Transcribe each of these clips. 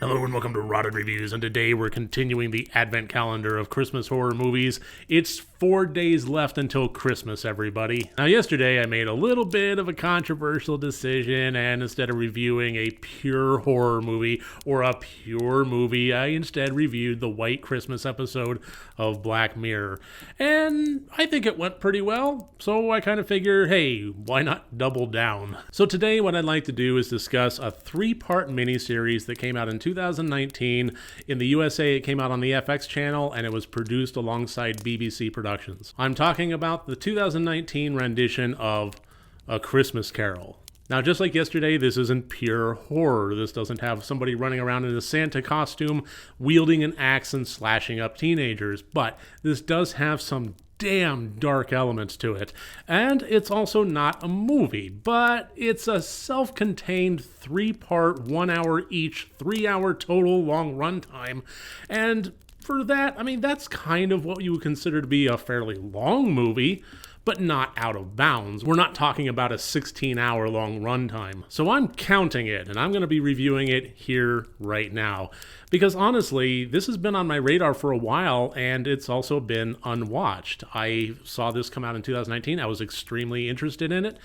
Hello and welcome to Rotted Reviews, and today we're continuing the advent calendar of Christmas horror movies. It's 4 days left until Christmas, everybody. Now yesterday I made a little bit of a controversial decision, and instead of reviewing a pure horror movie or a pure movie, I instead reviewed the White Christmas episode of Black Mirror. And I think it went pretty well, so I kind of figure, hey, why not double down? So today what I'd like to do is discuss a 3-part miniseries that came out in 2019. In the USA, it came out on the FX channel, and it was produced alongside BBC Productions. I'm talking about the 2019 rendition of A Christmas Carol. Now, just like yesterday, this isn't pure horror. This doesn't have somebody running around in a Santa costume, wielding an axe and slashing up teenagers, but this does have some damn dark elements to it. And it's also not a movie, but it's a self-contained 3-part, 1 hour each, 3-hour total long runtime. And for that, I mean, that's kind of what you would consider to be a fairly long movie, but not out of bounds. We're not talking about a 16-hour long runtime. So I'm counting it, and I'm going to be reviewing it here right now. Because honestly, this has been on my radar for a while, and it's also been unwatched. I saw this come out in 2019. I was extremely interested in it,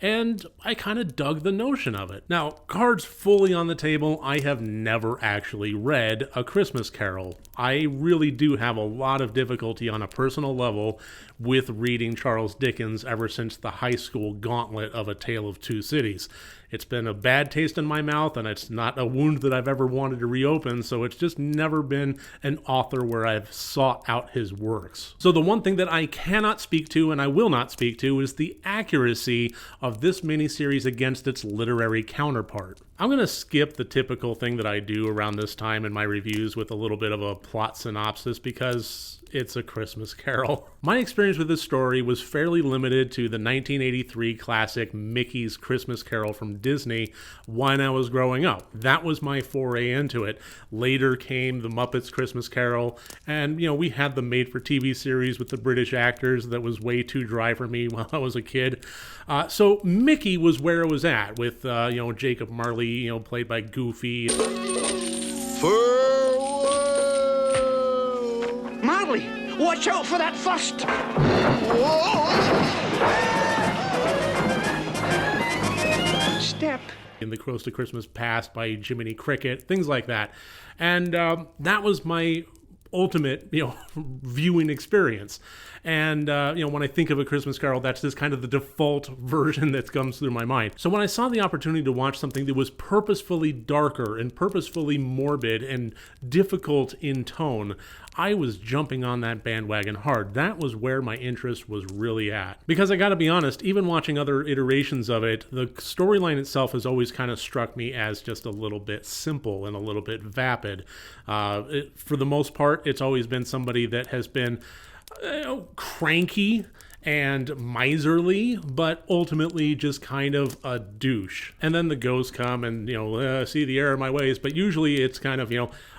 and I kind of dug the notion of it. Now, cards fully on the table, I have never actually read A Christmas Carol. I really do have a lot of difficulty on a personal level with reading Charles Dickens ever since the high school gauntlet of A Tale of Two Cities. It's been a bad taste in my mouth, and it's not a wound that I've ever wanted to reopen, so it's just never been an author where I've sought out his works. So the one thing that I cannot speak to, and I will not speak to, is the accuracy of this miniseries against its literary counterpart. I'm going to skip the typical thing that I do around this time in my reviews with a little bit of a plot synopsis because it's A Christmas Carol. My experience with this story was fairly limited to the 1983 classic Mickey's Christmas Carol from Disney when I was growing up. That was my foray into it. Later came the Muppets Christmas Carol, and we had the made-for-TV series with the British actors that was way too dry for me when I was a kid. So Mickey was where it was at with Jacob Marley, played by Goofy. Marley, watch out for that first. Step. In The Close to Christmas Past by Jiminy Cricket, things like that. And that was my ultimate, viewing experience. And, when I think of A Christmas Carol, that's just kind of the default version that comes through my mind. So when I saw the opportunity to watch something that was purposefully darker and purposefully morbid and difficult in tone, I was jumping on that bandwagon hard. That was where my interest was really at. Because I gotta be honest, even watching other iterations of it, the storyline itself has always kind of struck me as just a little bit simple and a little bit vapid. For the most part, it's always been somebody that has been cranky and miserly, but ultimately just kind of a douche. And then the ghosts come and, see the error in my ways, but usually it's kind of,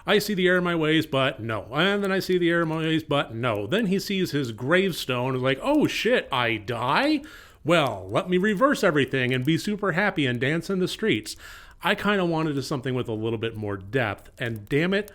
I see the error in my ways, but no. And then I see the error in my ways, but no. Then he sees his gravestone and is like, oh shit, I die? Well, let me reverse everything and be super happy and dance in the streets. I kind of wanted something with a little bit more depth, and damn it,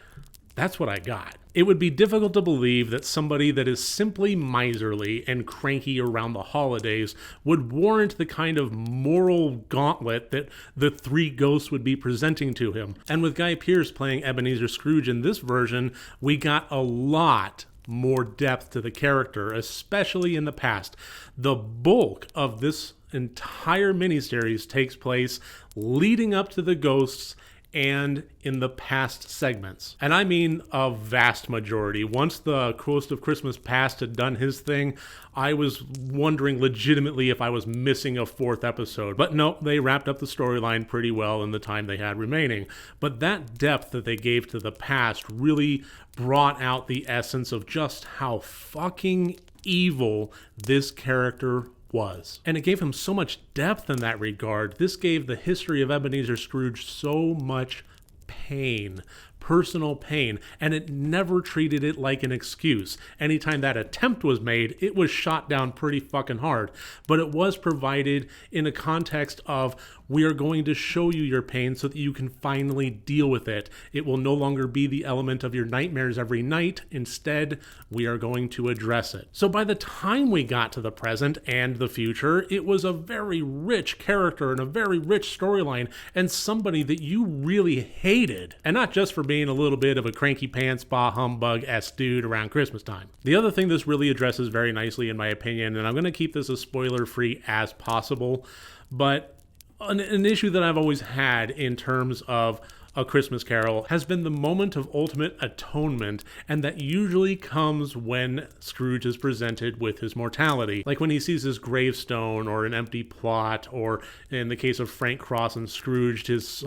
that's what I got. It would be difficult to believe that somebody that is simply miserly and cranky around the holidays would warrant the kind of moral gauntlet that the three ghosts would be presenting to him. And with Guy Pearce playing Ebenezer Scrooge in this version, we got a lot more depth to the character, especially in the past. The bulk of this entire miniseries takes place leading up to the ghosts and in the past segments. And I mean a vast majority. Once the Ghost of Christmas Past had done his thing, I was wondering legitimately if I was missing a 4th episode. But no, they wrapped up the storyline pretty well in the time they had remaining. But that depth that they gave to the past really brought out the essence of just how fucking evil this character was. And it gave him so much depth in that regard. This gave the history of Ebenezer Scrooge so much pain, personal pain, and it never treated it like an excuse. Anytime that attempt was made, it was shot down pretty fucking hard. But it was provided in a context of, we are going to show you your pain so that you can finally deal with it. It will no longer be the element of your nightmares every night. Instead, we are going to address it. So by the time we got to the present and the future, it was a very rich character and a very rich storyline, and somebody that you really hated. And not just for being a little bit of a cranky pants, bah humbug-esque dude around Christmas time. The other thing this really addresses very nicely, in my opinion, and I'm going to keep this as spoiler-free as possible, but an issue that I've always had in terms of A Christmas Carol has been the moment of ultimate atonement, and that usually comes when Scrooge is presented with his mortality. Like when he sees his gravestone or an empty plot, or in the case of Frank Cross and Scrooge, his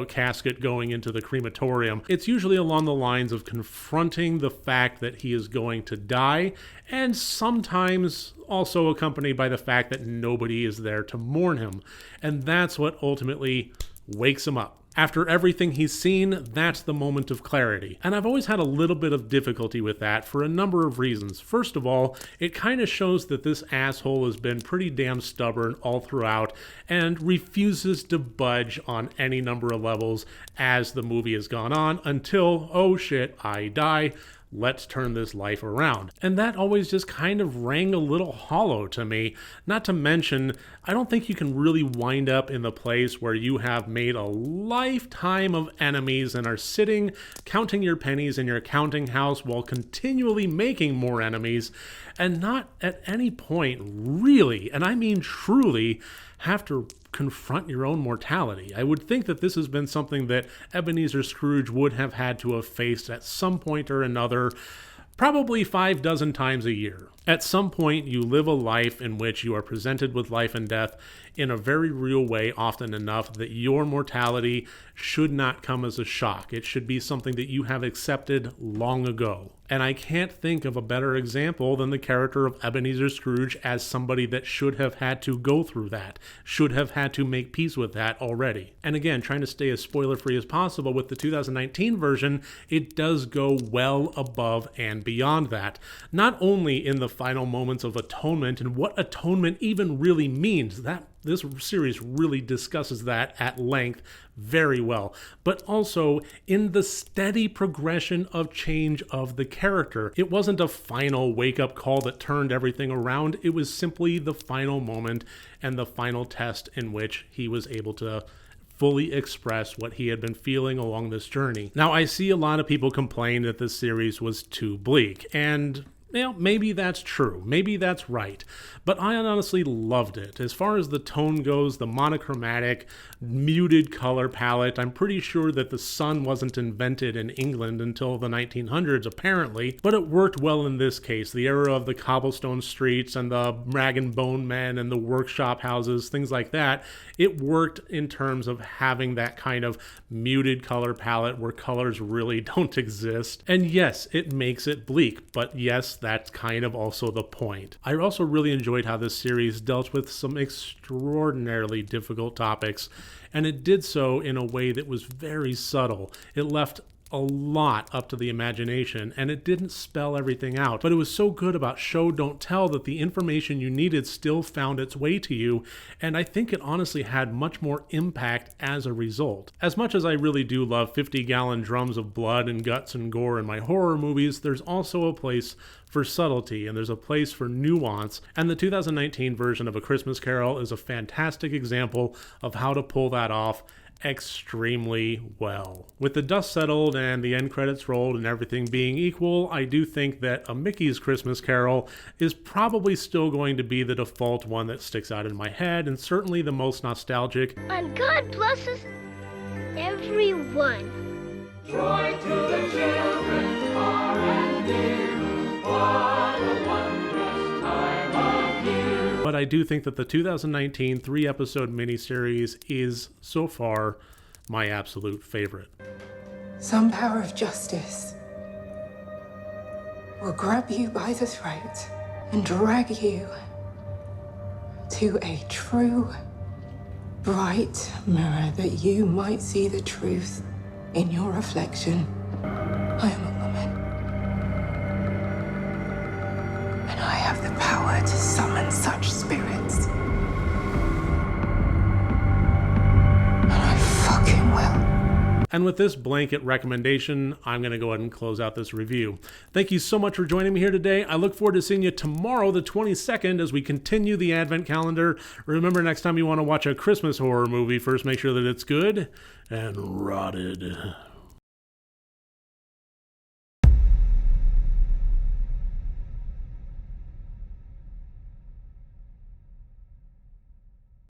casket going into the crematorium. It's usually along the lines of confronting the fact that he is going to die, and sometimes also accompanied by the fact that nobody is there to mourn him. And that's what ultimately wakes him up. After everything he's seen, that's the moment of clarity. And I've always had a little bit of difficulty with that for a number of reasons. First of all, it kind of shows that this asshole has been pretty damn stubborn all throughout and refuses to budge on any number of levels as the movie has gone on until, oh shit, I die. Let's turn this life around. And that always just kind of rang a little hollow to me. Not to mention, I don't think you can really wind up in the place where you have made a lifetime of enemies and are sitting counting your pennies in your counting house while continually making more enemies, and not at any point really, and I mean truly, have to confront your own mortality. I would think that this has been something that Ebenezer Scrooge would have had to have faced at some point or another, probably 6 times a year. At some point, you live a life in which you are presented with life and death in a very real way, often enough that your mortality should not come as a shock. It should be something that you have accepted long ago. And I can't think of a better example than the character of Ebenezer Scrooge as somebody that should have had to go through that, should have had to make peace with that already. And again, trying to stay as spoiler-free as possible, with the 2019 version, it does go well above and beyond that. Not only in the final moments of atonement and what atonement even really means, that this series really discusses that at length very well, but also in the steady progression of change of the character. It wasn't a final wake-up call that turned everything around. It was simply the final moment and the final test in which he was able to fully express what he had been feeling along this journey. Now, I see a lot of people complain that this series was too bleak, and maybe that's true. Maybe that's right. But I honestly loved it. As far as the tone goes, the monochromatic, muted color palette, I'm pretty sure that the sun wasn't invented in England until the 1900s, apparently. But it worked well in this case. The era of the cobblestone streets and the rag and bone men and the workshop houses, things like that. It worked in terms of having that kind of muted color palette where colors really don't exist. And yes, it makes it bleak. But yes, that's kind of also the point. I also really enjoyed how this series dealt with some extraordinarily difficult topics, and it did so in a way that was very subtle. It left a lot up to the imagination, and it didn't spell everything out, but it was so good about show don't tell that the information you needed still found its way to you, and I think it honestly had much more impact as a result. As much as I really do love 50-gallon drums of blood and guts and gore in my horror movies, there's also a place for subtlety, and there's a place for nuance, and the 2019 version of A Christmas Carol is a fantastic example of how to pull that off extremely well. With the dust settled and the end credits rolled and everything being equal, I do think that A Mickey's Christmas Carol is probably still going to be the default one that sticks out in my head, and certainly the most nostalgic. And God blesses everyone. Joy to the children far and near. What a wondrous time of year. But I do think that the 2019 3-episode miniseries is, so far, my absolute favorite. Some power of justice will grab you by the throat and drag you to a true, bright mirror that you might see the truth in your reflection. I am a woman. And I have the power to summon such spirits. And I fucking will. And with this blanket recommendation, I'm going to go ahead and close out this review. Thank you so much for joining me here today. I look forward to seeing you tomorrow, the 22nd, as we continue the Advent calendar. Remember, next time you want to watch a Christmas horror movie, first make sure that it's good and rotted.